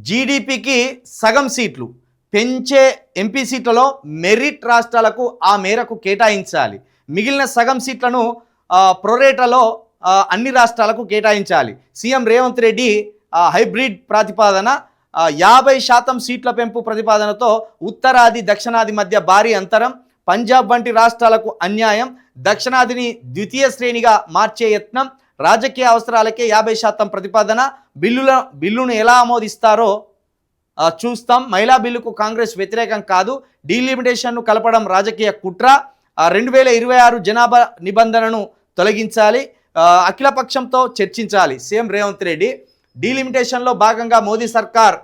జీడీపీకి సగం సీట్లు పెంచే ఎంపీ సీట్లలో మెరిట్ రాష్ట్రాలకు ఆ మేరకు కేటాయించాలి. మిగిలిన సగం సీట్లను ప్రొరేటాలో అన్ని రాష్ట్రాలకు కేటాయించాలి. సీఎం రేవంత్ రెడ్డి హైబ్రిడ్ ప్రతిపాదన 50% సీట్ల పెంపు ప్రతిపాదనతో ఉత్తరాది దక్షిణాది మధ్య భారీ అంతరం, పంజాబ్ వంటి రాష్ట్రాలకు అన్యాయం, దక్షిణాదిని ద్వితీయ శ్రేణిగా మార్చే యత్నం, రాజకీయ అవసరాలకే 50% ప్రతిపాదన, బిల్లును ఎలా ఆమోదిస్తారో చూస్తాం. మహిళా బిల్లుకు కాంగ్రెస్ వ్యతిరేకం కాదు, డీలిమిటేషన్ను కలపడం రాజకీయ కుట్ర, 2026 జనాభా నిబంధనను తొలగించాలి, అఖిలపక్షంతో చర్చించాలి. సీఎం రేవంత్ రెడ్డి డీలిమిటేషన్లో భాగంగా మోదీ సర్కార్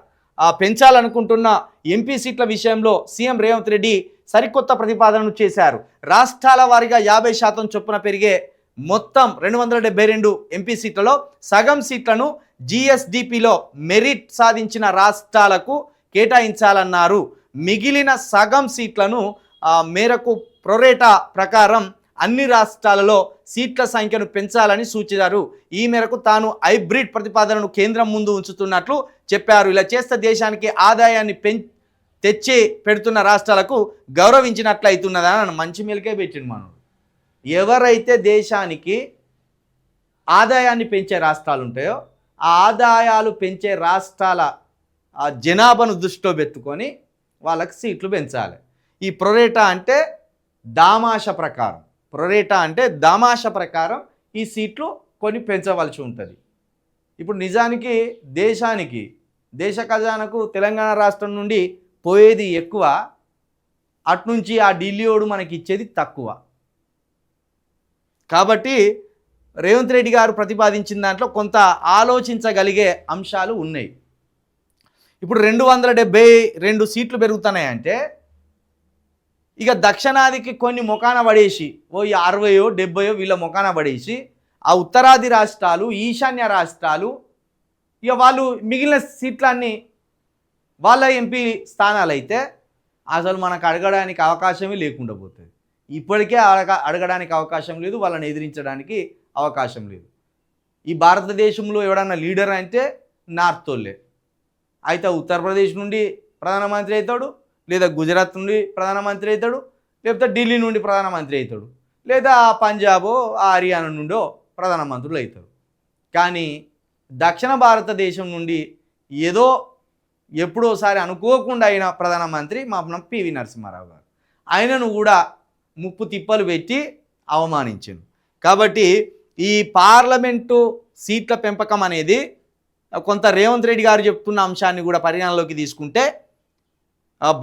పెంచాలనుకుంటున్న ఎంపీ సీట్ల విషయంలో సీఎం రేవంత్ రెడ్డి సరికొత్త ప్రతిపాదనను చేశారు. రాష్ట్రాల వారీగా 50% చొప్పున పెరిగే మొత్తం 272 ఎంపీ సీట్లలో సగం సీట్లను జీఎస్డిపిలో మెరిట్ సాధించిన రాష్ట్రాలకు కేటాయించాలన్నారు. మిగిలిన సగం సీట్లను మేరకు ప్రొరేటా ప్రకారం అన్ని రాష్ట్రాలలో సీట్ల సంఖ్యను పెంచాలని సూచించారు. ఈ మేరకు తాను హైబ్రిడ్ ప్రతిపాదనను కేంద్రం ముందు ఉంచుతున్నట్లు చెప్పారు. ఇలా చేస్తే దేశానికి ఆదాయాన్ని తెచ్చి పెడుతున్న రాష్ట్రాలకు గౌరవించినట్లయితున్నదని మంచి మెలికే పెట్టిండు మనోడు. ఎవరైతే దేశానికి ఆదాయాన్ని పెంచే రాష్ట్రాలు ఉంటాయో ఆ ఆదాయాలు పెంచే రాష్ట్రాల జనాభాను దృష్టిలో పెట్టుకొని వాళ్ళకి సీట్లు పెంచాలి. ఈ ప్రొరేటా అంటే దామాష ప్రకారం ఈ సీట్లు కొన్ని పెంచవలసి ఉంటుంది. ఇప్పుడు నిజానికి దేశ ఖజానాకు తెలంగాణ రాష్ట్రం నుండి పోయేది ఎక్కువ, అట్నుంచి ఆ ఢిల్లీోడు మనకి ఇచ్చేది తక్కువ. కాబట్టి రేవంత్ రెడ్డి గారు ప్రతిపాదించిన దాంట్లో కొంత ఆలోచించగలిగే అంశాలు ఉన్నాయి. ఇప్పుడు 272 సీట్లు పెరుగుతున్నాయంటే ఇక దక్షిణాదికి కొన్ని మొకాన పడేసి 60-70 వీళ్ళ మొకాన పడేసి ఆ ఉత్తరాది రాష్ట్రాలు, ఈశాన్య రాష్ట్రాలు ఇక వాళ్ళు మిగిలిన సీట్లన్నీ వాళ్ళ ఎంపీ స్థానాలు అయితే అసలు మనకు అడగడానికి అవకాశమే లేకుండా పోతుంది. ఇప్పటికే అడగడానికి అవకాశం లేదు, వాళ్ళని ఎదిరించడానికి అవకాశం లేదు. ఈ భారతదేశంలో ఎవడన్నా లీడర్ అంటే నార్త్ వాళ్ళే అయితే ఉత్తరప్రదేశ్ నుండి ప్రధానమంత్రి అవుతాడు, లేదా గుజరాత్ నుండి ప్రధానమంత్రి అవుతాడు, లేకపోతే ఢిల్లీ నుండి ప్రధానమంత్రి అవుతాడు, లేదా పంజాబో హర్యానా నుండో ప్రధానమంత్రులు అవుతారు. కానీ దక్షిణ భారతదేశం నుండి ఏదో ఎప్పుడోసారి అనుకోకుండా అయిన ప్రధానమంత్రి మా పివి నరసింహారావు గారు, ఆయనను కూడా ముప్పు తిప్పలు పెట్టి అవమానించాను. కాబట్టి ఈ పార్లమెంటు సీట్ల పెంపకం అనేది కొంత రేవంత్ రెడ్డి గారు చెప్తున్న అంశాన్ని కూడా పరిగణనలోకి తీసుకుంటే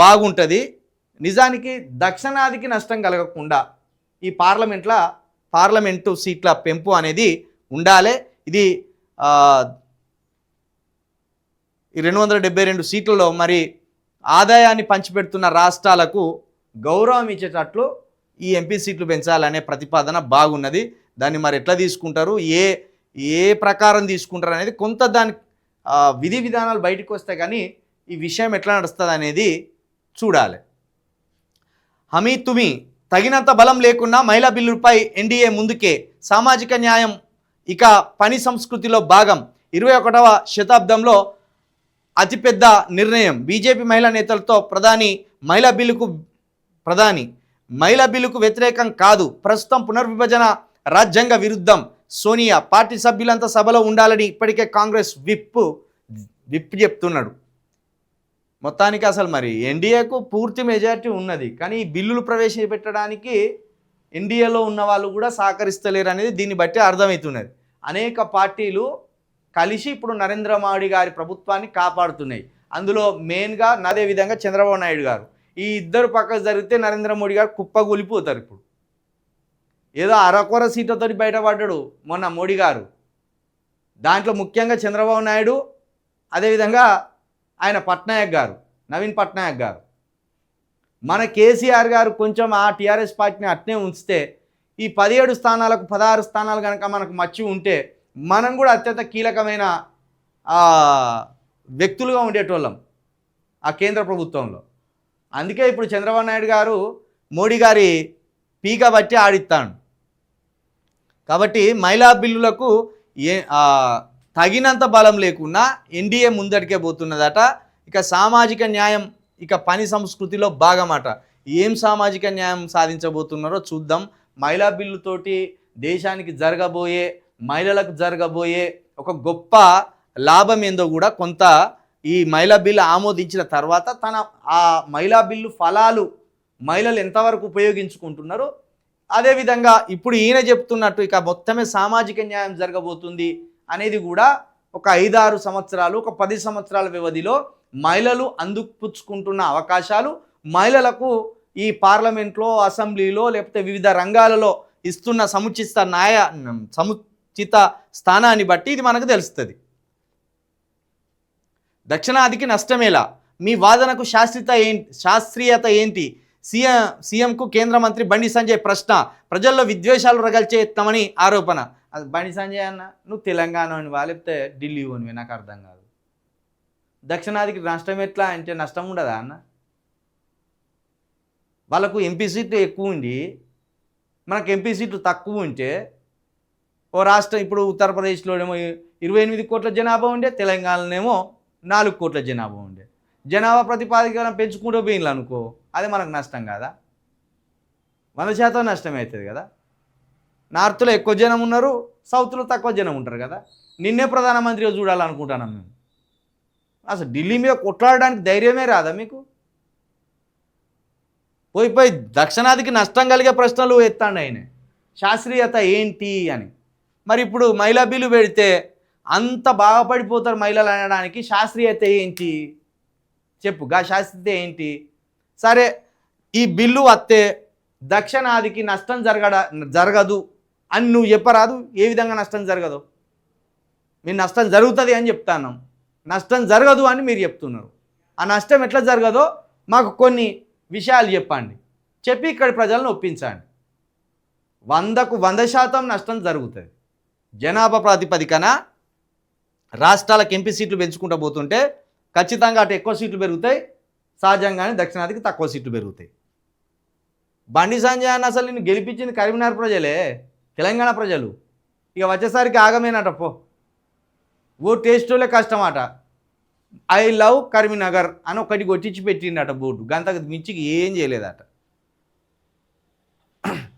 బాగుంటుంది. నిజానికి దక్షిణాదికి నష్టం కలగకుండా ఈ పార్లమెంటు సీట్ల పెంపు అనేది ఉండాలి. ఇది 272 సీట్లలో మరి ఆదాయాన్ని పంచిపెడుతున్న రాష్ట్రాలకు గౌరవం ఇచ్చేటట్లు ఈ ఎంపీ సీట్లు పెంచాలనే ప్రతిపాదన బాగున్నది. దాన్ని మరి ఎట్లా తీసుకుంటారు, ఏ ప్రకారం తీసుకుంటారు అనేది కొంత దాని విధి విధానాలు బయటకు వస్తాయి. కానీ ఈ విషయం ఎట్లా నడుస్తుంది అనేది చూడాలి. హమీ తుమి తగినంత బలం లేకున్నా మహిళా బిల్లుపై ఎన్డీఏ ముందుకే, సామాజిక న్యాయం ఇక పని సంస్కృతిలో భాగం, 21వ శతాబ్దంలో అతిపెద్ద నిర్ణయం, బీజేపీ మహిళా నేతలతో ప్రధాని మహిళా బిల్లుకు వ్యతిరేకం కాదు, ప్రస్తుతం పునర్విభజన రాజ్యాంగ విరుద్ధం, సోనియా పార్టీ సభ్యులంతా సభలో ఉండాలని ఇప్పటికే కాంగ్రెస్ విప్ చెప్తున్నాడు. మొత్తానికి అసలు మరి ఎన్డీఏకు పూర్తి మెజారిటీ ఉన్నది, కానీ ఈ బిల్లులు ప్రవేశపెట్టడానికి ఎన్డీఏలో ఉన్న వాళ్ళు కూడా సహకరిస్తలేరు అనేది దీన్ని బట్టి అర్థమవుతున్నది. అనేక పార్టీలు కలిసి ఇప్పుడు నరేంద్ర మోడీ గారి ప్రభుత్వాన్ని కాపాడుతున్నాయి. అందులో మెయిన్గా అదే విధంగా చంద్రబాబు నాయుడు గారు, ఈ ఇద్దరు పక్కకు జరిగితే నరేంద్ర మోడీ గారు కుప్పగూలిపోతారు. ఇప్పుడు ఏదో అరకొర సీట్లతో బయటపడ్డాడు మొన్న మోడీ గారు. దాంట్లో ముఖ్యంగా చంద్రబాబు నాయుడు, అదేవిధంగా ఆయన నవీన్ పట్నాయక్ గారు. మన కేసీఆర్ గారు కొంచెం ఆ టీఆర్ఎస్ పార్టీని అట్నే ఉంచితే ఈ 17 స్థానాలకు 16 స్థానాలు కనుక మనకు మచ్చి ఉంటే మనం కూడా అత్యంత కీలకమైన వ్యక్తులుగా ఉండేటోళ్ళం ఆ కేంద్ర ప్రభుత్వంలో. అందుకే ఇప్పుడు చంద్రబాబు నాయుడు గారు మోడీ గారి పీక బట్టి ఆడిస్తాడు. కాబట్టి మహిళా బిల్లులకు తగినంత బలం లేకున్నా ఎన్డీఏ ముందడికే పోతున్నదట. ఇక సామాజిక న్యాయం ఇక పని సంస్కృతిలో భాగమట. ఏం సామాజిక న్యాయం సాధించబోతున్నారో చూద్దాం. మహిళా బిల్లుతోటి దేశానికి జరగబోయే, మహిళలకు జరగబోయే ఒక గొప్ప లాభం ఏందో కూడా కొంత ఈ మహిళా బిల్లు ఆమోదించిన తర్వాత ఆ మహిళా బిల్లు ఫలాలు మహిళలు ఎంతవరకు ఉపయోగించుకుంటున్నారో, అదేవిధంగా ఇప్పుడు ఈయన చెప్తున్నట్టు ఇక మొత్తమే సామాజిక న్యాయం జరగబోతుంది అనేది కూడా ఒక 5-6 సంవత్సరాలు, ఒక 10 సంవత్సరాల వ్యవధిలో మహిళలు అందుపుచ్చుకుంటున్న అవకాశాలు, మహిళలకు ఈ పార్లమెంట్లో, అసెంబ్లీలో లేకపోతే వివిధ రంగాలలో ఇస్తున్న సముచిత స్థానాన్ని బట్టి ఇది మనకు తెలుస్తుంది. దక్షిణాదికి నష్టమేలా? మీ వాదనకు శాస్త్రీయత ఏంటి? సీఎంకు కేంద్ర మంత్రి బండి సంజయ్ ప్రశ్న. ప్రజల్లో విద్వేషాలు రగల్చేస్తామని ఆరోపణ. అది బండి సంజయ్ అన్న, నువ్వు తెలంగాణ వా లేకపోతే ఢిల్లీ ఓనివే, నాకు అర్థం కాదు. దక్షిణాదికి నష్టం ఎట్లా అంటే నష్టం ఉండదా అన్న? వాళ్ళకు ఎంపీ సీట్లు ఎక్కువ ఉండి మనకు ఎంపీ సీట్లు తక్కువ ఉంటే, ఓ రాష్ట్రం ఇప్పుడు ఉత్తరప్రదేశ్లోనేమో 28 కోట్ల జనాభా ఉండే, తెలంగాణలోనేమో 4 కోట్ల జనాభా ఉండే. జనాభా ప్రతిపాదికన పెంచుకుంటూ పోయింది అనుకో, అది మనకు నష్టం కాదా? 100% నష్టం అవుతుంది కదా. నార్త్లో ఎక్కువ జనం ఉన్నారు, సౌత్లో తక్కువ జనం ఉంటారు కదా. నిన్నే ప్రధానమంత్రిగా చూడాలనుకుంటున్నాం మేము. అసలు ఢిల్లీ మీద కొట్లాడడానికి ధైర్యమే రాదా మీకు? పోయి దక్షిణాదికి నష్టం కలిగే ప్రశ్నలు ఎత్తాండి ఆయన. శాస్త్రీయత ఏంటి అని. మరి ఇప్పుడు మహిళా బిల్లు పెడితే అంత బాగుపడిపోతారు మహిళలు అనడానికి శాస్త్రీయత ఏంటి చెప్పు. శాస్త్రీయత ఏంటి? సరే, ఈ బిల్లు వస్తే దక్షిణాదికి నష్టం జరగదు అని నువ్వు చెప్పరాదు. ఏ విధంగా నష్టం జరగదు? మీరు నష్టం జరుగుతుంది అని చెప్తాను, నష్టం జరగదు అని మీరు చెప్తున్నారు. ఆ నష్టం ఎట్లా జరగదో మాకు కొన్ని విషయాలు చెప్పండి, చెప్పి ఇక్కడ ప్రజలను ఒప్పించండి. 100కు 100% నష్టం జరుగుతుంది. జనాభా ప్రాతిపదికన రాష్ట్రాలకు ఎంపీ సీట్లు పెంచుకుంటూ పోతుంటే ఖచ్చితంగా అటు ఎక్కువ సీట్లు పెరుగుతాయి, సహజంగానే దక్షిణాదికి తక్కువ సీట్లు పెరుగుతాయి. బండి సంజయ్ అన్న అసలు నేను గెలిపించింది కరీంనగర్ ప్రజలే, తెలంగాణ ప్రజలు. ఇక వచ్చేసరికి ఆగమేనట పో. ఓ టేస్టోలే కష్టమట. ఐ లవ్ కరీంనగర్ అని ఒకటి కొట్టించి పెట్టిండట బోర్డు, గంతకు మించి ఏం చేయలేదట.